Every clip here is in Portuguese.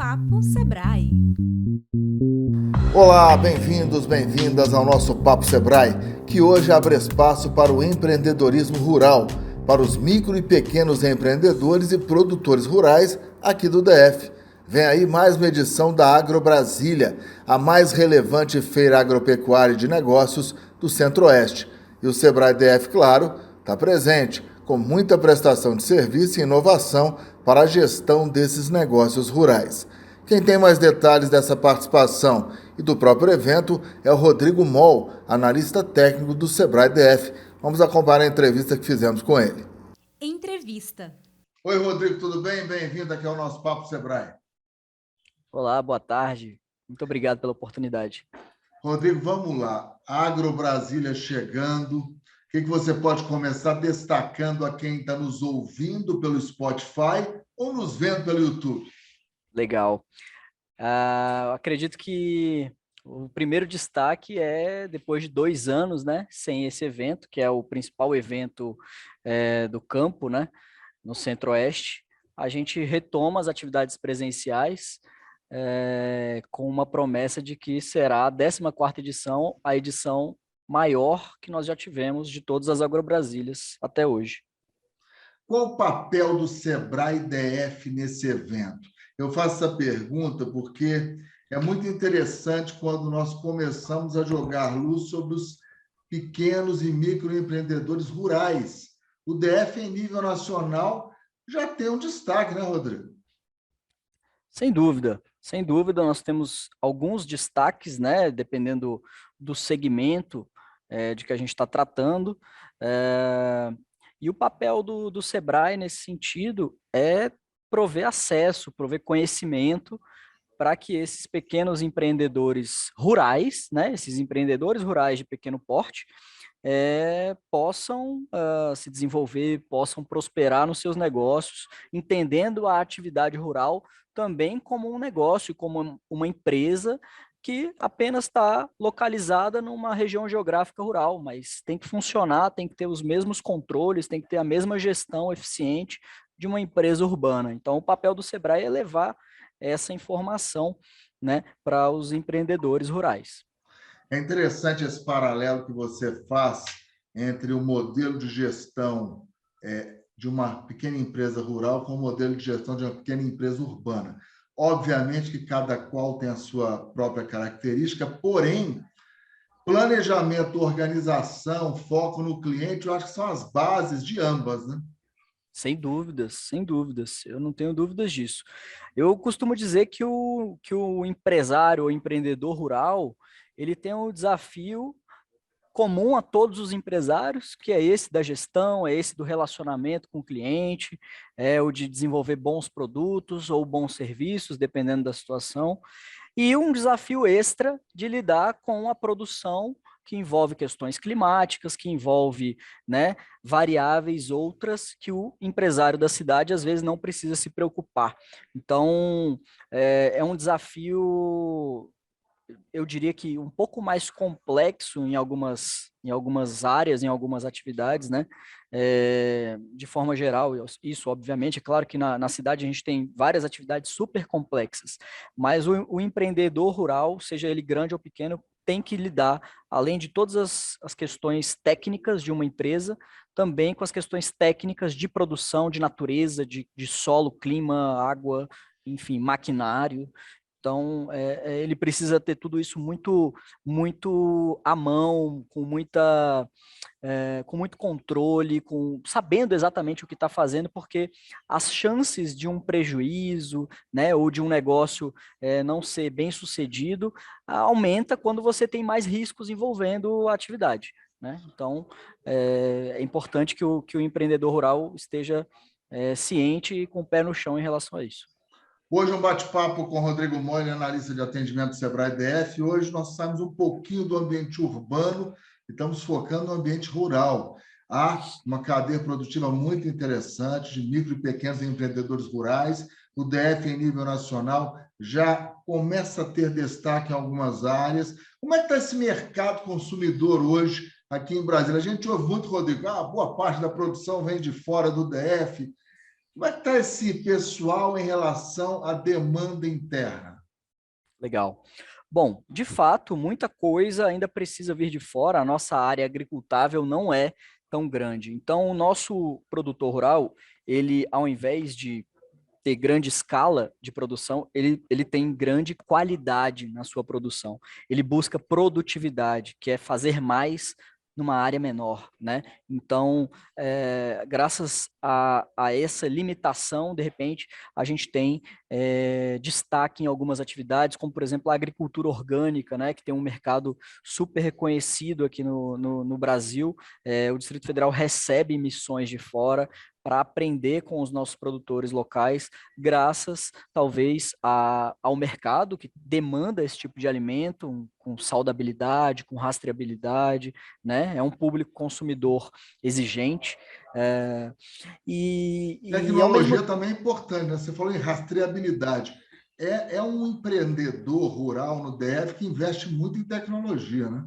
Papo Sebrae. Olá, bem-vindos, bem-vindas ao nosso Papo Sebrae, que hoje abre espaço para o empreendedorismo rural, para os micro e pequenos empreendedores e produtores rurais aqui do DF. Vem aí mais uma edição da Agro Brasília, a mais relevante feira agropecuária de negócios do Centro-Oeste. E o Sebrae DF, claro, está presente, com muita prestação de serviço e inovação para a gestão desses negócios rurais. Quem tem mais detalhes dessa participação e do próprio evento é o Rodrigo Moll, analista técnico do Sebrae DF. Vamos acompanhar a entrevista que fizemos com ele. Entrevista. Oi, Rodrigo, tudo bem? Bem-vindo aqui ao nosso Papo Sebrae. Olá, boa tarde. Muito obrigado pela oportunidade. Rodrigo, vamos lá. Agro Brasília chegando. O que você pode começar destacando a quem está nos ouvindo pelo Spotify ou nos vendo pelo YouTube? Legal. Eu acredito que o primeiro destaque é depois de 2 anos, né, sem esse evento, que é o principal evento do campo, né, no Centro-Oeste, a gente retoma as atividades presenciais com uma promessa de que será a 14ª edição, a edição maior que nós já tivemos de todas as Agrobrasílias até hoje. Qual o papel do Sebrae DF nesse evento? Eu faço essa pergunta porque é muito interessante quando nós começamos a jogar luz sobre os pequenos e microempreendedores rurais. O DF, em nível nacional, já tem um destaque, né, Rodrigo? Sem dúvida, nós temos alguns destaques, né, dependendo do segmento de que a gente está tratando, e o papel do Sebrae nesse sentido é prover acesso, prover conhecimento para que esses pequenos empreendedores rurais, né, esses empreendedores rurais de pequeno porte, possam se desenvolver, possam prosperar nos seus negócios, entendendo a atividade rural também como um negócio, como uma empresa que apenas está localizada numa região geográfica rural, mas tem que funcionar, tem que ter os mesmos controles, tem que ter a mesma gestão eficiente de uma empresa urbana. Então, o papel do Sebrae é levar essa informação, né, para os empreendedores rurais. É interessante esse paralelo que você faz entre o modelo de gestão de uma pequena empresa rural com o modelo de gestão de uma pequena empresa urbana. Obviamente que cada qual tem a sua própria característica, porém, planejamento, organização, foco no cliente, eu acho que são as bases de ambas, né? Sem dúvidas, eu não tenho dúvidas disso. Eu costumo dizer que o empresário ou empreendedor rural, ele tem um desafio comum a todos os empresários, que é esse da gestão, é esse do relacionamento com o cliente, é o de desenvolver bons produtos ou bons serviços, dependendo da situação, e um desafio extra de lidar com a produção que envolve questões climáticas, que envolve, né, variáveis outras que o empresário da cidade às vezes não precisa se preocupar. Então, é um desafio, eu diria que um pouco mais complexo em algumas áreas, em algumas atividades, né? De forma geral, isso obviamente, é claro que na cidade a gente tem várias atividades super complexas, mas o empreendedor rural, seja ele grande ou pequeno, tem que lidar, além de todas as questões técnicas de uma empresa, também com as questões técnicas de produção, de natureza, de solo, clima, água, enfim, maquinário. Então, ele precisa ter tudo isso muito, muito à mão, com muito controle, sabendo exatamente o que está fazendo, porque as chances de um prejuízo, né, ou de um negócio não ser bem sucedido, aumenta quando você tem mais riscos envolvendo a atividade, né? Então, é importante que o empreendedor rural esteja ciente e com o pé no chão em relação a isso. Hoje um bate-papo com o Rodrigo Moll, analista de atendimento do Sebrae DF. Hoje nós saímos um pouquinho do ambiente urbano e estamos focando no ambiente rural. Há uma cadeia produtiva muito interessante de micro e pequenos empreendedores rurais. O DF, em nível nacional, já começa a ter destaque em algumas áreas. Como é que está esse mercado consumidor hoje aqui em Brasília? A gente ouve muito, Rodrigo, boa parte da produção vem de fora do DF. Como é que está esse pessoal em relação à demanda interna? Legal. Bom, de fato, muita coisa ainda precisa vir de fora. A nossa área agricultável não é tão grande. Então, o nosso produtor rural, ele, ao invés de ter grande escala de produção, ele tem grande qualidade na sua produção. Ele busca produtividade, que é fazer mais numa área menor, né? Então, graças a essa limitação, de repente, a gente tem destaque em algumas atividades, como, por exemplo, a agricultura orgânica, né? Que tem um mercado super reconhecido aqui no Brasil. O Distrito Federal recebe missões de fora para aprender com os nossos produtores locais, graças talvez ao mercado que demanda esse tipo de alimento, com saudabilidade, com rastreabilidade, né? É um público consumidor exigente, e ao mesmo Tecnologia também é importante, né? Você falou em rastreabilidade. É um empreendedor rural no DF que investe muito em tecnologia, né?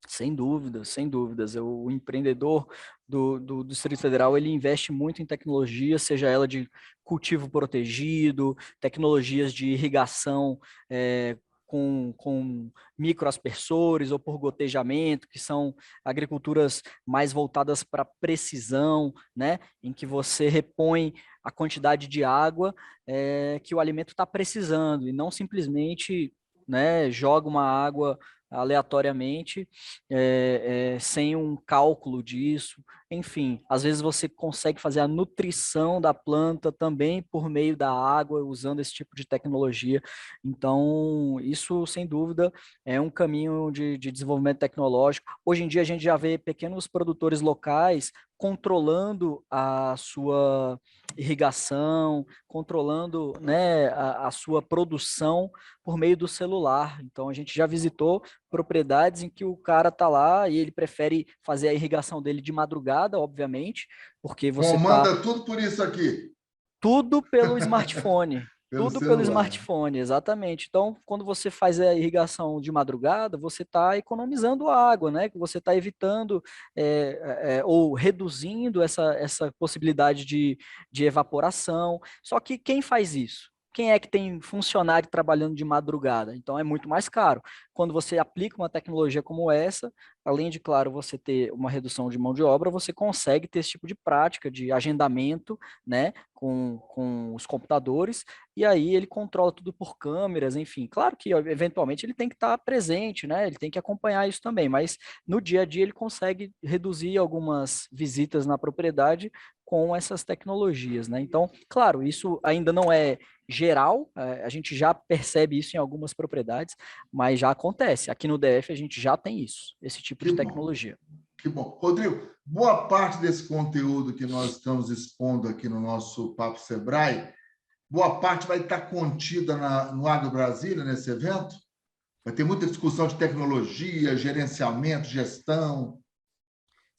Sem dúvidas, sem dúvidas. O empreendedor do Distrito Federal, ele investe muito em tecnologia, seja ela de cultivo protegido, tecnologias de irrigação com microaspersores ou por gotejamento, que são agriculturas mais voltadas para precisão, né? Em que você repõe a quantidade de água que o alimento está precisando e não simplesmente, né, joga uma água aleatoriamente, sem um cálculo disso. Enfim, às vezes você consegue fazer a nutrição da planta também por meio da água, usando esse tipo de tecnologia. Então, isso, sem dúvida, é um caminho de desenvolvimento tecnológico. Hoje em dia, a gente já vê pequenos produtores locais controlando a sua irrigação, controlando, né, a sua produção por meio do celular. Então, a gente já visitou propriedades em que o cara tá lá e ele prefere fazer a irrigação dele de madrugada, obviamente, porque você tá Comanda tudo por isso aqui, tudo pelo smartphone. pelo Tudo pelo celular. smartphone, exatamente. Então, quando você faz a irrigação de madrugada, você está economizando água, né? Que você está evitando ou reduzindo essa possibilidade de evaporação. Só que quem faz isso? Quem é que tem funcionário trabalhando de madrugada? Então é muito mais caro. Quando você aplica uma tecnologia como essa, além de, claro, você ter uma redução de mão de obra, você consegue ter esse tipo de prática de agendamento, né, com os computadores, e aí ele controla tudo por câmeras, enfim. Claro que, eventualmente, ele tem que estar presente, né, ele tem que acompanhar isso também, mas no dia a dia ele consegue reduzir algumas visitas na propriedade com essas tecnologias, né? Então, claro, isso ainda não é geral, a gente já percebe isso em algumas propriedades, mas já acontece. Aqui no DF a gente já tem isso, esse tipo Que de bom, tecnologia. que bom. Rodrigo, boa parte desse conteúdo que nós estamos expondo aqui no nosso Papo Sebrae, boa parte vai estar contida no Agro Brasília, nesse evento? Vai ter muita discussão de tecnologia, gerenciamento, gestão.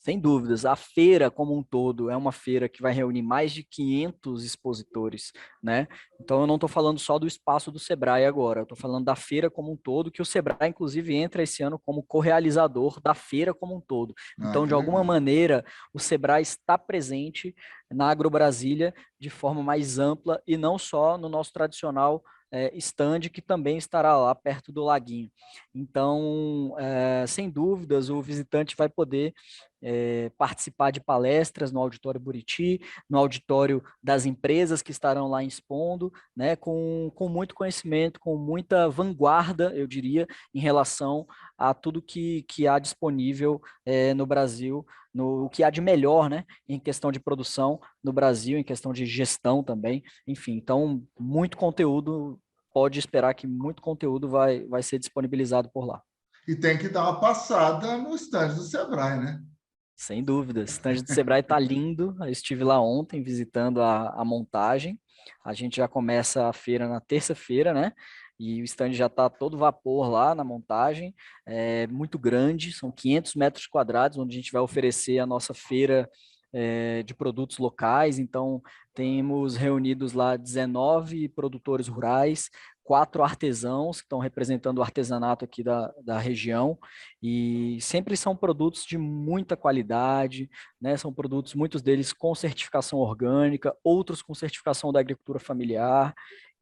Sem dúvidas, a feira como um todo é uma feira que vai reunir mais de 500 expositores, né? Então eu não estou falando só do espaço do Sebrae agora, eu estou falando da feira como um todo, que o Sebrae inclusive entra esse ano como co-realizador da feira como um todo. Ah, Então, que de alguma legal. maneira, o Sebrae está presente na Agro Brasília de forma mais ampla e não só no nosso tradicional stand, que também estará lá perto do laguinho. Então, sem dúvidas, o visitante vai poder participar de palestras no Auditório Buriti, no auditório das empresas que estarão lá expondo, né, com muito conhecimento, com muita vanguarda, eu diria, em relação a tudo que há disponível no Brasil, no o que há de melhor, né, em questão de produção no Brasil, em questão de gestão também, enfim, então muito conteúdo, pode esperar que muito conteúdo vai ser disponibilizado por lá. E tem que dar uma passada no estande do Sebrae, né? Sem dúvida, o stand do Sebrae está lindo. Eu estive lá ontem visitando a montagem. A gente já começa a feira na terça-feira, né? E o stand já está todo vapor lá na montagem. É muito grande, são 500 metros quadrados, onde a gente vai oferecer a nossa feira de produtos locais. Então, temos reunidos lá 19 produtores rurais, 4 artesãos que estão representando o artesanato aqui da região, e sempre são produtos de muita qualidade, né? São produtos, muitos deles com certificação orgânica, outros com certificação da agricultura familiar.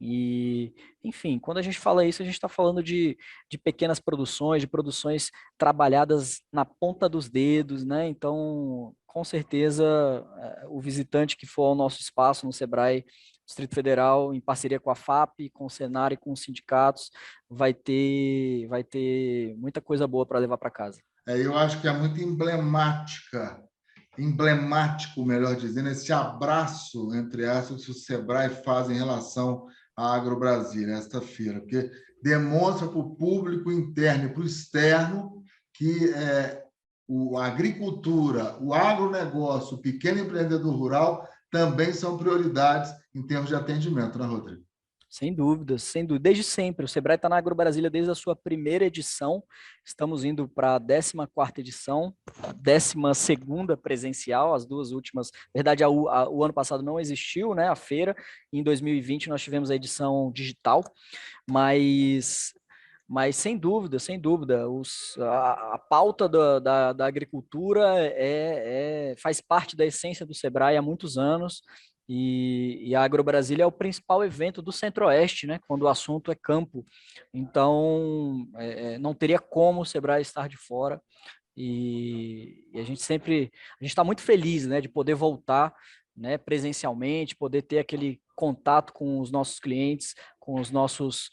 E, enfim, quando a gente fala isso, a gente está falando de pequenas produções, de produções trabalhadas na ponta dos dedos, né? Então, com certeza, o visitante que for ao nosso espaço no Sebrae Distrito Federal, em parceria com a FAP, com o Senar e com os sindicatos, vai ter muita coisa boa para levar para casa. Eu acho que é muito emblemático, melhor dizendo, esse abraço, entre aspas, que o Sebrae faz em relação à AgroBrasília, esta feira, porque demonstra para o público interno e para o externo que a agricultura, o agronegócio, o pequeno empreendedor rural também são prioridades em termos de atendimento, né, Rodrigo? Sem dúvidas, sem dúvida. Desde sempre. O Sebrae está na AgroBrasília desde a sua primeira edição. Estamos indo para a 14ª edição, a 12ª presencial, as duas últimas. Na verdade, o ano passado não existiu, né, a feira. Em 2020 nós tivemos a edição digital, mas sem dúvida, a pauta da agricultura faz parte da essência do Sebrae há muitos anos, e a AgroBrasília é o principal evento do Centro-Oeste, né, quando o assunto é campo. Então, não teria como o Sebrae estar de fora, e a gente está muito feliz, né, de poder voltar, né, presencialmente, poder ter aquele contato com os nossos clientes, com os nossos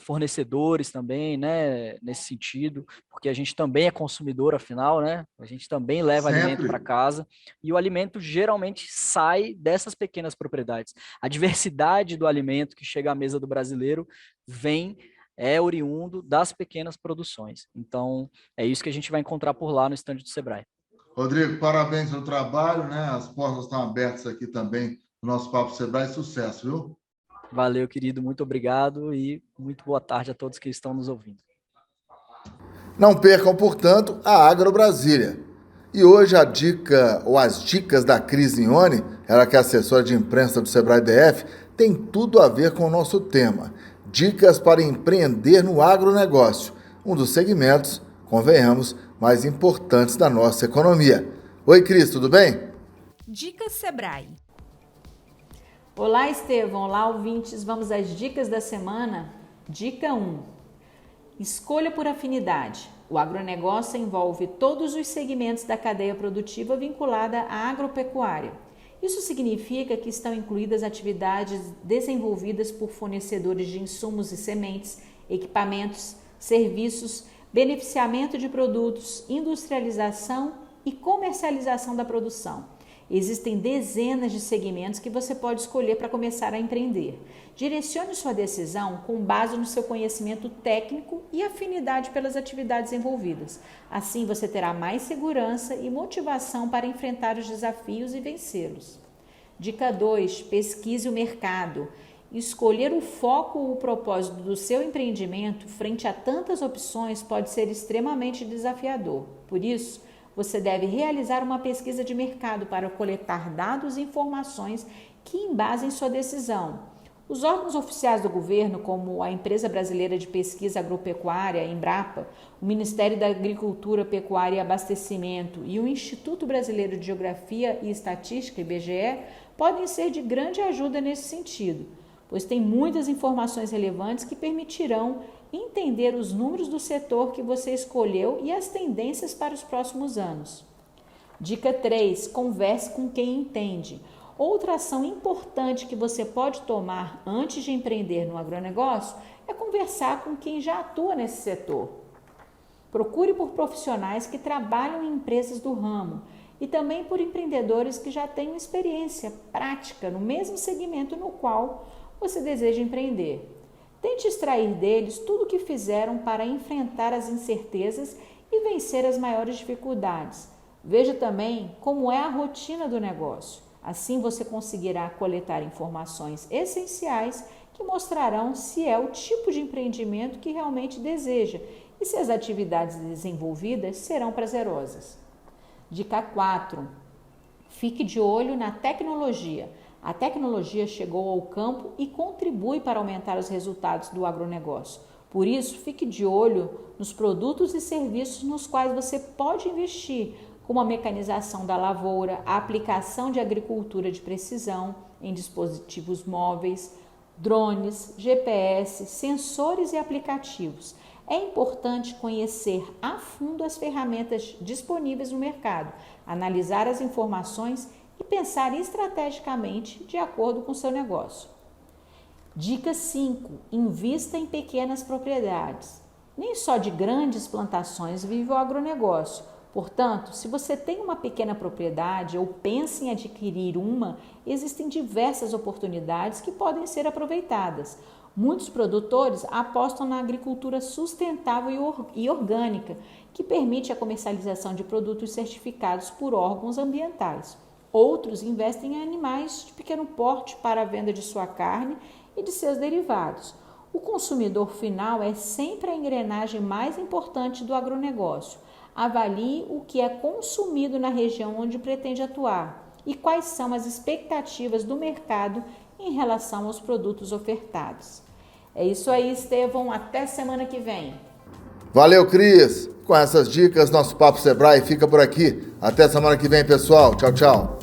fornecedores também, né, nesse sentido, porque a gente também é consumidor, afinal, né, a gente também leva alimento para casa, e o alimento geralmente sai dessas pequenas propriedades. A diversidade do alimento que chega à mesa do brasileiro é oriundo das pequenas produções. Então, é isso que a gente vai encontrar por lá no estande do Sebrae. Rodrigo, parabéns pelo trabalho, né? As portas estão abertas aqui também no nosso Papo Sebrae. Sucesso, viu? Valeu, querido. Muito obrigado e muito boa tarde a todos que estão nos ouvindo. Não percam, portanto, a AgroBrasília. E hoje a dica, ou as dicas da Cris Nione, ela que é assessora de imprensa do Sebrae DF, tem tudo a ver com o nosso tema. Dicas para empreender no agronegócio, um dos segmentos, convenhamos, mais importantes da nossa economia. Oi, Cris, tudo bem? Dicas Sebrae. Olá, Estevão. Olá, ouvintes. Vamos às dicas da semana. Dica 1. Escolha por afinidade. O agronegócio envolve todos os segmentos da cadeia produtiva vinculada à agropecuária. Isso significa que estão incluídas atividades desenvolvidas por fornecedores de insumos e sementes, equipamentos, serviços, beneficiamento de produtos, industrialização e comercialização da produção. Existem dezenas de segmentos que você pode escolher para começar a empreender. Direcione sua decisão com base no seu conhecimento técnico e afinidade pelas atividades envolvidas. Assim, você terá mais segurança e motivação para enfrentar os desafios e vencê-los. Dica 2. Pesquise o mercado. Escolher o foco ou o propósito do seu empreendimento frente a tantas opções pode ser extremamente desafiador. Por isso, você deve realizar uma pesquisa de mercado para coletar dados e informações que embasem sua decisão. Os órgãos oficiais do governo, como a Empresa Brasileira de Pesquisa Agropecuária, Embrapa, o Ministério da Agricultura, Pecuária e Abastecimento e o Instituto Brasileiro de Geografia e Estatística, IBGE, podem ser de grande ajuda nesse sentido, pois tem muitas informações relevantes que permitirão entender os números do setor que você escolheu e as tendências para os próximos anos. Dica 3. Converse com quem entende. Outra ação importante que você pode tomar antes de empreender no agronegócio é conversar com quem já atua nesse setor. Procure por profissionais que trabalham em empresas do ramo e também por empreendedores que já têm experiência prática no mesmo segmento no qual você deseja empreender. Tente extrair deles tudo o que fizeram para enfrentar as incertezas e vencer as maiores dificuldades. Veja também como é a rotina do negócio. Assim você conseguirá coletar informações essenciais que mostrarão se é o tipo de empreendimento que realmente deseja e se as atividades desenvolvidas serão prazerosas. Dica 4. Fique de olho na tecnologia. A tecnologia chegou ao campo e contribui para aumentar os resultados do agronegócio. Por isso, fique de olho nos produtos e serviços nos quais você pode investir, como a mecanização da lavoura, a aplicação de agricultura de precisão em dispositivos móveis, drones, GPS, sensores e aplicativos. É importante conhecer a fundo as ferramentas disponíveis no mercado, analisar as informações e pensar estrategicamente de acordo com o seu negócio. Dica 5. Invista em pequenas propriedades. Nem só de grandes plantações vive o agronegócio. Portanto, se você tem uma pequena propriedade ou pensa em adquirir uma, existem diversas oportunidades que podem ser aproveitadas. Muitos produtores apostam na agricultura sustentável e orgânica, que permite a comercialização de produtos certificados por órgãos ambientais. Outros investem em animais de pequeno porte para a venda de sua carne e de seus derivados. O consumidor final é sempre a engrenagem mais importante do agronegócio. Avalie o que é consumido na região onde pretende atuar e quais são as expectativas do mercado em relação aos produtos ofertados. É isso aí, Estevão. Até semana que vem. Valeu, Cris! Com essas dicas, nosso Papo Sebrae fica por aqui. Até semana que vem, pessoal. Tchau, tchau.